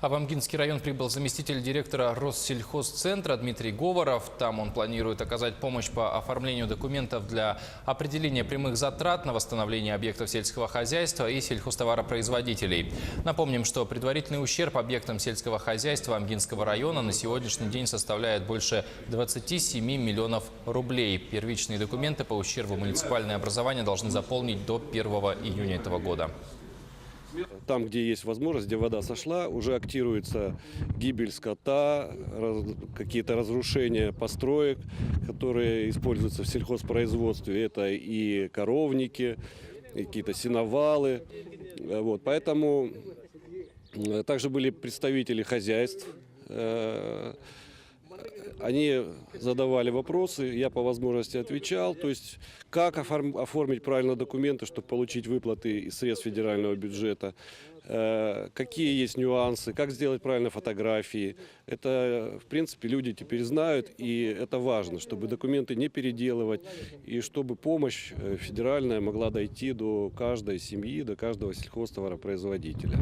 А в Амгинский район прибыл заместитель директора Россельхозцентра Дмитрий Говоров. Там он планирует оказать помощь по оформлению документов для определения прямых затрат на восстановление объектов сельского хозяйства и сельхозтоваропроизводителей. Напомним, что предварительный ущерб объектам сельского хозяйства Амгинского района на сегодняшний день составляет больше 27 миллионов рублей. Первичные документы по ущербу муниципальное образование должны заполнить до 1 июня этого года. Там, где есть возможность, где вода сошла, уже актируется гибель скота, какие-то разрушения построек, которые используются в сельхозпроизводстве. Это и коровники, и какие-то сеновалы. Вот. Поэтому также были представители хозяйств. Они задавали вопросы, я по возможности отвечал. То есть, как оформить правильно документы, чтобы получить выплаты из средств федерального бюджета, какие есть нюансы, как сделать правильно фотографии. Это, в принципе, люди теперь знают, и это важно, чтобы документы не переделывать, и чтобы помощь федеральная могла дойти до каждой семьи, до каждого сельхозтоваропроизводителя.